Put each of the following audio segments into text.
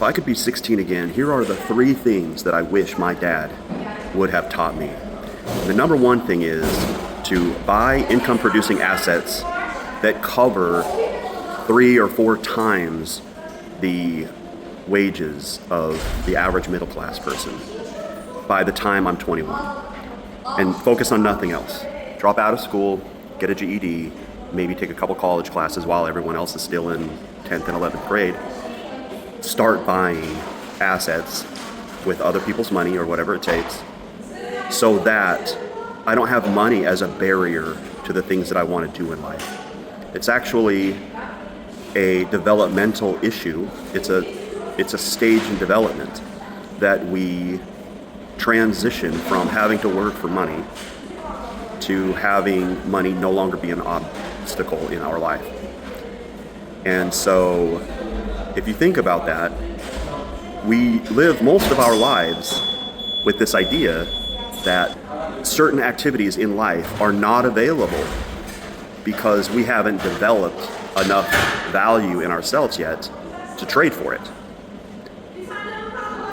if I could be 16 again, here are the 3 things that I wish my dad would have taught me. The number one thing is to buy income producing assets that cover 3 or 4 times the wages of the average middle class person by the time I'm 21. And focus on nothing else. Drop out of school, get a GED, maybe take a couple college classes while everyone else is still in 10th and 11th grade. Start buying assets with other people's money or whatever it takes so that I don't have money as a barrier to the things that I want to do in life. It's actually a developmental issue. It's a stage in development that we transition from having to work for money to having money no longer be an obstacle in our life. And so if you think about that, we live most of our lives with this idea that certain activities in life are not available because we haven't developed enough value in ourselves yet to trade for it.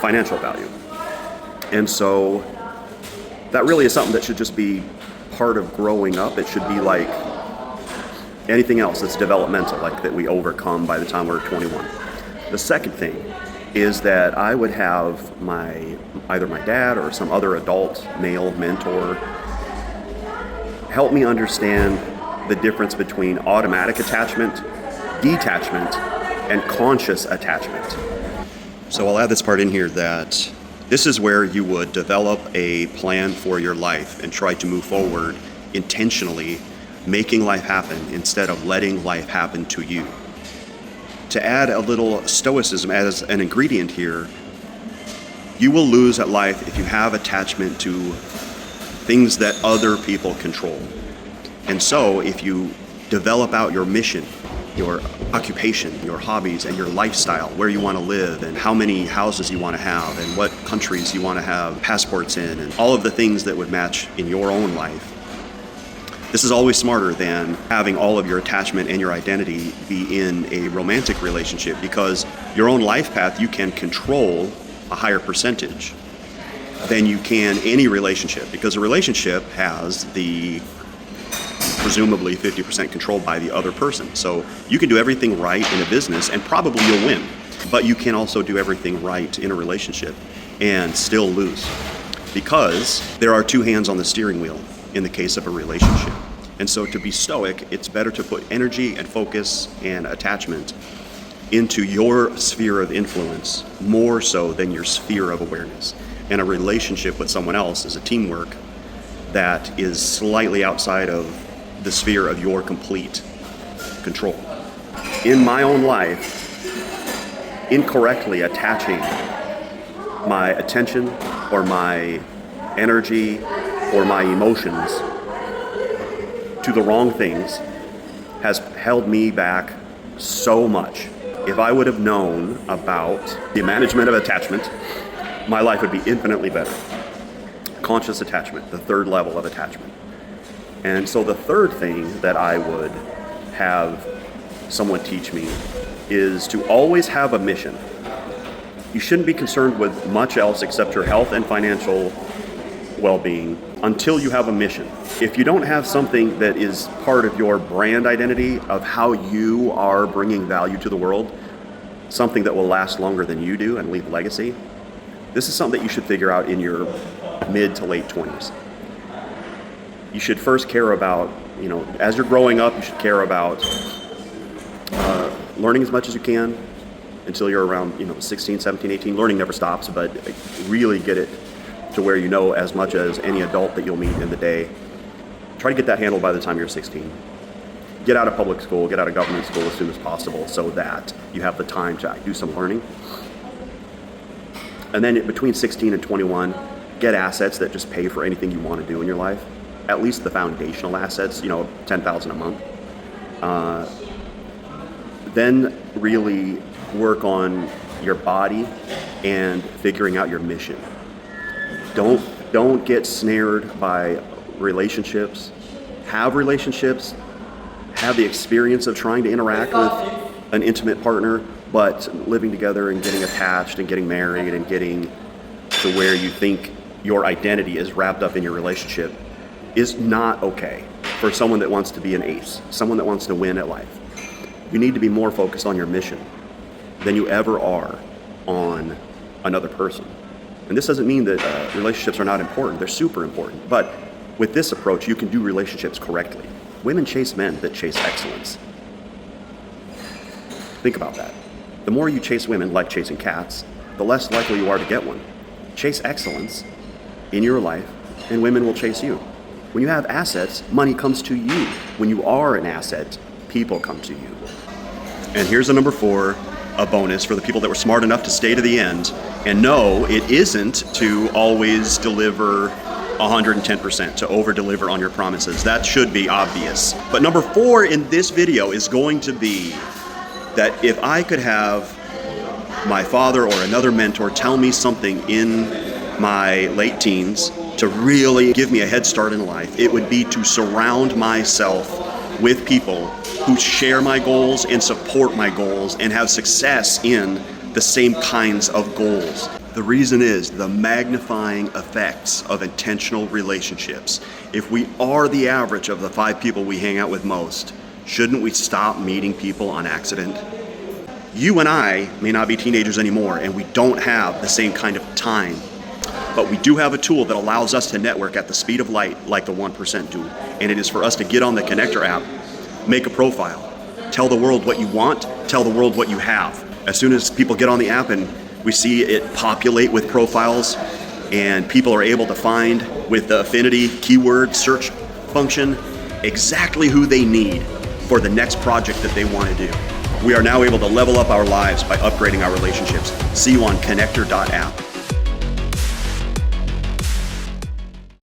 Financial value. And so that really is something that should just be part of growing up. It should be like anything else that's developmental, like that we overcome by the time we're 21. The second thing is that I would have either my dad or some other adult male mentor help me understand the difference between automatic attachment, detachment, and conscious attachment. So I'll add this part in here that this is where you would develop a plan for your life and try to move forward intentionally, making life happen instead of letting life happen to you. To add a little stoicism as an ingredient here, you will lose at life if you have attachment to things that other people control. And so if you develop out your mission, your occupation, your hobbies, and your lifestyle, where you want to live and how many houses you want to have and what countries you want to have passports in and all of the things that would match in your own life, this is always smarter than having all of your attachment and your identity be in a romantic relationship, because your own life path, you can control a higher percentage than you can any relationship, because a relationship has the presumably 50% controlled by the other person. So you can do everything right in a business and probably you'll win, but you can also do everything right in a relationship and still lose, because there are 2 hands on the steering wheel in the case of a relationship. And so to be stoic, it's better to put energy and focus and attachment into your sphere of influence more so than your sphere of awareness. And a relationship with someone else is a teamwork that is slightly outside of the sphere of your complete control. In my own life, incorrectly attaching my attention or my energy or my emotions to the wrong things has held me back so much. If I would have known about the management of attachment, my life would be infinitely better. Conscious attachment, the 3rd level of attachment. And so the 3rd thing that I would have someone teach me is to always have a mission. You shouldn't be concerned with much else except your health and financial well-being until you have a mission. If you don't have something that is part of your brand identity of how you are bringing value to the world, something that will last longer than you do and leave a legacy, this is something that you should figure out in your mid to late 20s. You should first care about, as you're growing up, you should care about learning as much as you can until you're around, 16, 17, 18. Learning never stops, but really get it to where you know as much as any adult that you'll meet in the day. Try to get that handled by the time you're 16. Get out of public school, get out of government school as soon as possible so that you have the time to do some learning. And then between 16 and 21, get assets that just pay for anything you want to do in your life. At least the foundational assets, $10,000 a month. Then really work on your body and figuring out your mission. Don't get snared by relationships. Have relationships. Have the experience of trying to interact with an intimate partner, But living together and getting attached and getting married and getting to where you think your identity is wrapped up in your relationship is not okay for someone that wants to be an ace, someone that wants to win at life. You need to be more focused on your mission than you ever are on another person. And this doesn't mean that relationships are not important. They're super important. But with this approach, you can do relationships correctly. Women chase men that chase excellence. Think about that. The more you chase women like chasing cats, the less likely you are to get one. Chase excellence in your life, and women will chase you. When you have assets, money comes to you. When you are an asset, people come to you. And here's a number 4, a bonus for the people that were smart enough to stay to the end. And no, it isn't to always deliver 110%, to over-deliver on your promises. That should be obvious. But number 4 in this video is going to be that if I could have my father or another mentor tell me something in my late teens to really give me a head start in life, it would be to surround myself with people who share my goals and support my goals and have success in the same kinds of goals. The reason is the magnifying effects of intentional relationships. If we are the average of the 5 people we hang out with most, shouldn't we stop meeting people on accident? You and I may not be teenagers anymore, and we don't have the same kind of time, but we do have a tool that allows us to network at the speed of light like the 1% do, and it is for us to get on the Connector app, make a profile, tell the world what you want, tell the world what you have. As soon as people get on the app and we see it populate with profiles, and people are able to find with the affinity keyword search function exactly who they need for the next project that they want to do. We are now able to level up our lives by upgrading our relationships. See you on Connector.app.